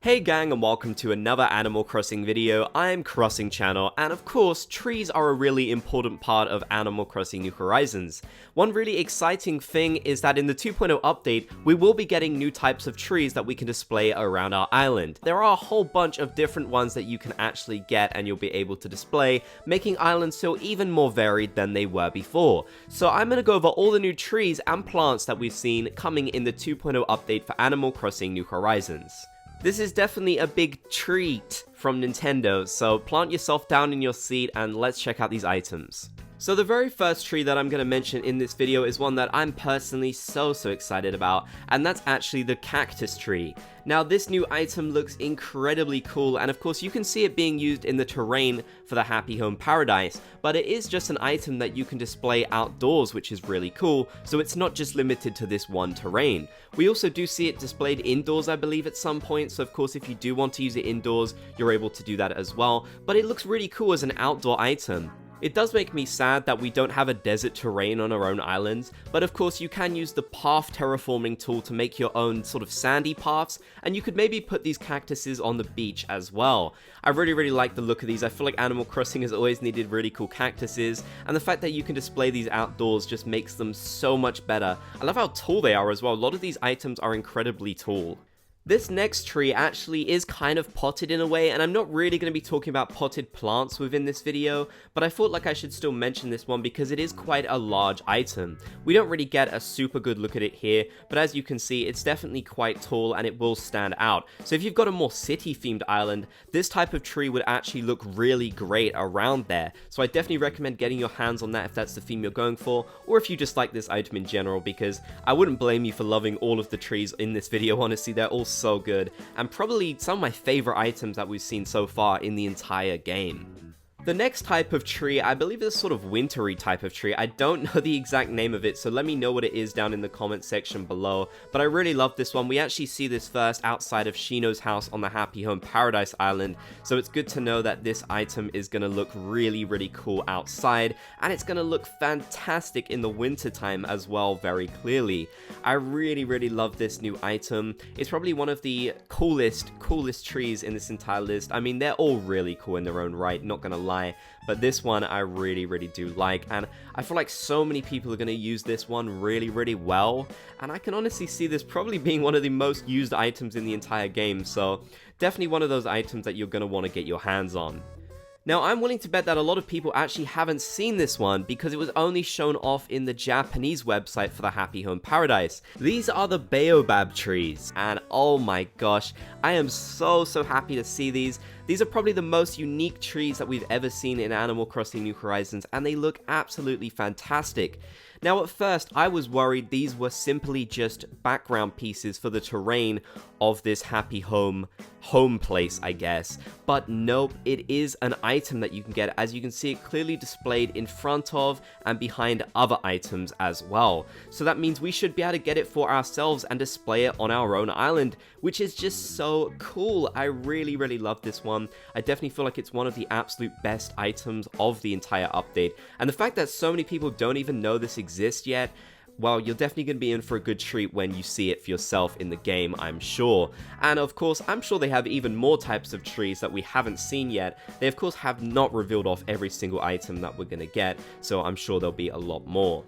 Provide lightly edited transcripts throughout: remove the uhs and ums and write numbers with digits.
Hey gang, and welcome to another Animal Crossing video. I'm Crossing Channel, and of course, trees are a really important part of Animal Crossing New Horizons. One really exciting thing is that in the 2.0 update, we will be getting new types of trees that we can display around our island. There are a whole bunch of different ones that you can actually get and you'll be able to display, making islands feel even more varied than they were before. So I'm going to go over all the new trees and plants that we've seen coming in the 2.0 update for Animal Crossing New Horizons. This is definitely a big treat from Nintendo, so plant yourself down in your seat and let's check out these items. So the very first tree that I'm going to mention in this video is one that I'm personally so excited about, and that's actually the Cactus Tree. Now this new item looks incredibly cool, and of course you can see it being used in the terrain for the Happy Home Paradise, but it is just an item that you can display outdoors, which is really cool, so it's not just limited to this one terrain. We also do see it displayed indoors, I believe, at some point, so of course if you do want to use it indoors, you're able to do that as well, but it looks really cool as an outdoor item. It does make me sad that we don't have a desert terrain on our own islands, but of course you can use the path terraforming tool to make your own sort of sandy paths, and you could maybe put these cactuses on the beach as well. I really like the look of these. I feel like Animal Crossing has always needed really cool cactuses, and the fact that you can display these outdoors just makes them so much better. I love how tall they are as well. A lot of these items are incredibly tall. This next tree actually is kind of potted in a way, and I'm not really going to be talking about potted plants within this video, but I thought like I should still mention this one because it is quite a large item. We don't really get a super good look at it here, but as you can see, it's definitely quite tall and it will stand out. So if you've got a more city-themed island, this type of tree would actually look really great around there. So I definitely recommend getting your hands on that if that's the theme you're going for, or if you just like this item in general, because I wouldn't blame you for loving all of the trees in this video. Honestly, they're all so good, and probably some of my favorite items that we've seen so far in the entire game. The next type of tree, I believe is a sort of wintry type of tree. I don't know the exact name of it, so let me know what it is down in the comment section below, but I really love this one. We actually see this first outside of Shino's house on the Happy Home Paradise Island, so it's good to know that this item is going to look really cool outside, and it's going to look fantastic in the winter time as well, very clearly. I really love this new item. It's probably one of the coolest trees in this entire list. I mean, they're all really cool in their own right, not gonna lie, but this one I really do like, and I feel like so many people are going to use this one really well, and I can honestly see this probably being one of the most used items in the entire game, so definitely one of those items that you're going to want to get your hands on. Now, I'm willing to bet that a lot of people actually haven't seen this one because it was only shown off in the Japanese website for the Happy Home Paradise. These are the Baobab trees, and oh my gosh, I am so happy to see these. These are probably the most unique trees that we've ever seen in Animal Crossing New Horizons, and they look absolutely fantastic. Now, at first, I was worried these were simply just background pieces for the terrain of this Happy Home place, I guess. But nope, it is an item that you can get, as you can see it clearly displayed in front of and behind other items as well. So that means we should be able to get it for ourselves and display it on our own island, which is just so cool. I really love this one. I definitely feel like it's one of the absolute best items of the entire update. And the fact that so many people don't even know this exists yet, well, you're definitely going to be in for a good treat when you see it for yourself in the game, I'm sure. And of course, I'm sure they have even more types of trees that we haven't seen yet. They of course have not revealed off every single item that we're going to get, so I'm sure there'll be a lot more.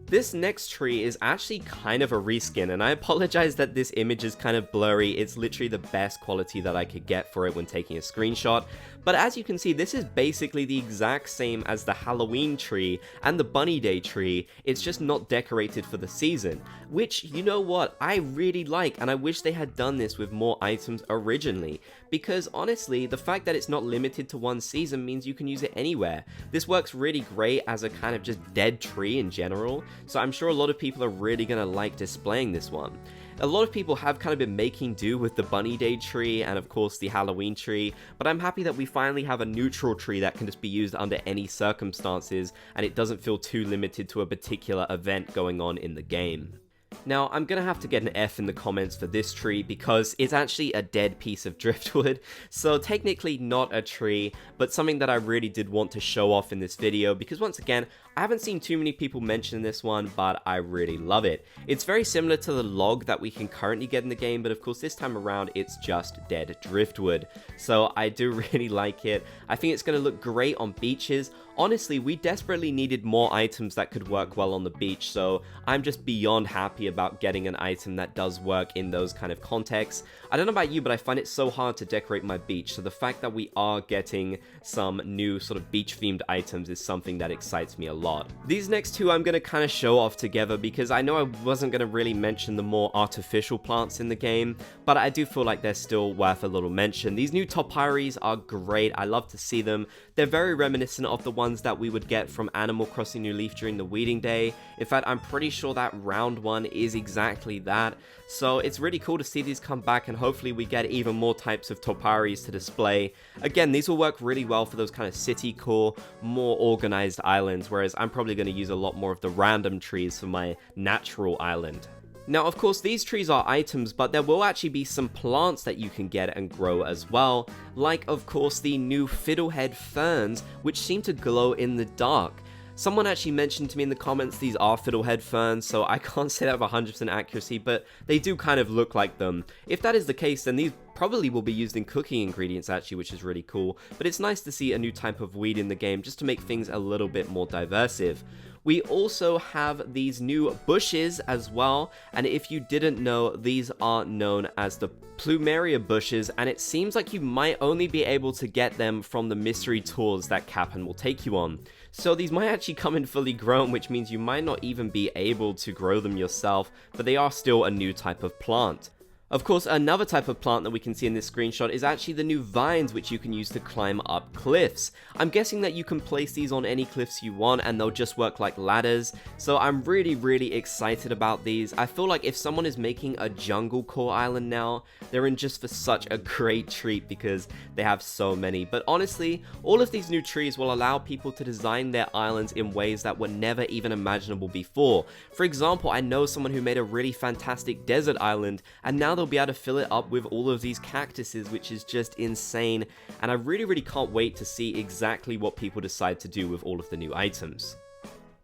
This next tree is actually kind of a reskin, and I apologize that this image is kind of blurry. It's literally the best quality that I could get for it when taking a screenshot. But as you can see, this is basically the exact same as the Halloween tree and the Bunny Day tree. It's just not decorated for the season, which, you know what, I really like, and I wish they had done this with more items originally, because honestly, the fact that it's not limited to one season means you can use it anywhere. This works really great as a kind of just dead tree in general, so I'm sure a lot of people are really gonna like displaying this one. A lot of people have kind of been making do with the Bunny Day tree and of course the Halloween tree, but I'm happy that we finally have a neutral tree that can just be used under any circumstances, and it doesn't feel too limited to a particular event going on in the game. Now, I'm gonna have to get an F in the comments for this tree because it's actually a dead piece of driftwood, so technically not a tree, but something that I really did want to show off in this video because once again, I haven't seen too many people mention this one, but I really love it. It's very similar to the log that we can currently get in the game, but of course this time around it's just dead driftwood. So I do really like it. I think it's going to look great on beaches. Honestly, we desperately needed more items that could work well on the beach, so I'm just beyond happy about getting an item that does work in those kind of contexts. I don't know about you, but I find it so hard to decorate my beach, so the fact that we are getting some new sort of beach-themed items is something that excites me a lot. These next two I'm going to kind of show off together because I know I wasn't going to really mention the more artificial plants in the game, but I do feel like they're still worth a little mention. These new topiaries are great. I love to see them. They're very reminiscent of the ones that we would get from Animal Crossing New Leaf during the weeding day. In fact, I'm pretty sure that round one is exactly that. So it's really cool to see these come back, and hopefully we get even more types of topiaries to display. Again, these will work really well for those kind of city core, more organized islands, whereas I'm probably going to use a lot more of the random trees for my natural island. Now, of course, these trees are items, but there will actually be some plants that you can get and grow as well, like, of course, the new Fiddlehead Ferns, which seem to glow in the dark. Someone actually mentioned to me in the comments these are Fiddlehead Ferns, so I can't say that with 100% accuracy, but they do kind of look like them. If that is the case, then these probably will be used in cooking ingredients actually, which is really cool, but it's nice to see a new type of weed in the game just to make things a little bit more diversive. We also have these new bushes as well, and if you didn't know, these are known as the Plumeria bushes, and it seems like you might only be able to get them from the mystery tours that Cap'n will take you on. So these might actually come in fully grown, which means you might not even be able to grow them yourself, but they are still a new type of plant. Of course, another type of plant that we can see in this screenshot is actually the new vines, which you can use to climb up cliffs. I'm guessing that you can place these on any cliffs you want and they'll just work like ladders, so I'm really excited about these. I feel like if someone is making a jungle core island now, they're in just for such a great treat because they have so many. But honestly, all of these new trees will allow people to design their islands in ways that were never even imaginable before. For example, I know someone who made a really fantastic desert island, and now they'll be able to fill it up with all of these cactuses, which is just insane, and I really can't wait to see exactly what people decide to do with all of the new items.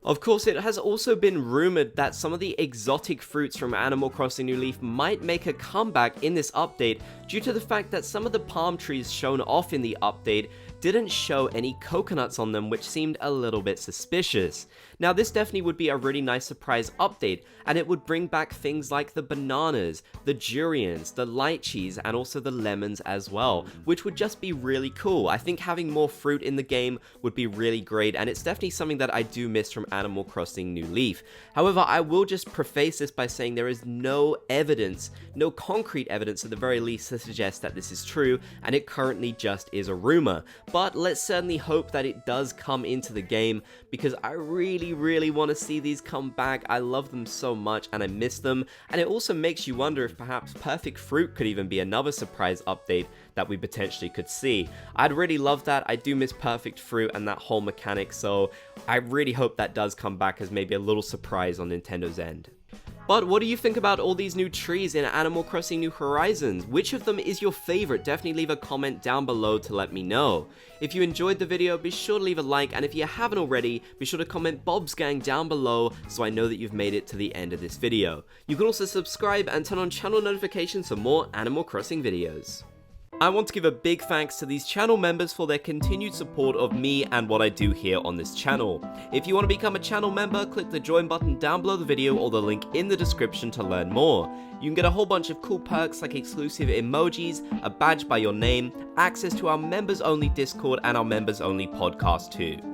Of course, it has also been rumored that some of the exotic fruits from Animal Crossing New Leaf might make a comeback in this update due to the fact that some of the palm trees shown off in the update didn't show any coconuts on them, which seemed a little bit suspicious. Now, this definitely would be a really nice surprise update, and it would bring back things like the bananas, the durians, the lychees, and also the lemons as well, which would just be really cool. I think having more fruit in the game would be really great, and it's definitely something that I do miss from Animal Crossing New Leaf. However, I will just preface this by saying there is no evidence, no concrete evidence at the very least to suggest that this is true, and it currently just is a rumor. But let's certainly hope that it does come into the game, because I really want to see these come back. I love them so much and I miss them, and it also makes you wonder if perhaps Perfect Fruit could even be another surprise update that we potentially could see. I'd really love that. I do miss Perfect Fruit and that whole mechanic, so I really hope that does come back as maybe a little surprise on Nintendo's end. But what do you think about all these new trees in Animal Crossing New Horizons? Which of them is your favorite? Definitely leave a comment down below to let me know. If you enjoyed the video, be sure to leave a like, and if you haven't already, be sure to comment Bob's Gang down below so I know that you've made it to the end of this video. You can also subscribe and turn on channel notifications for more Animal Crossing videos. I want to give a big thanks to these channel members for their continued support of me and what I do here on this channel. If you want to become a channel member, click the join button down below the video or the link in the description to learn more. You can get a whole bunch of cool perks like exclusive emojis, a badge by your name, access to our members only Discord, and our members only podcast too.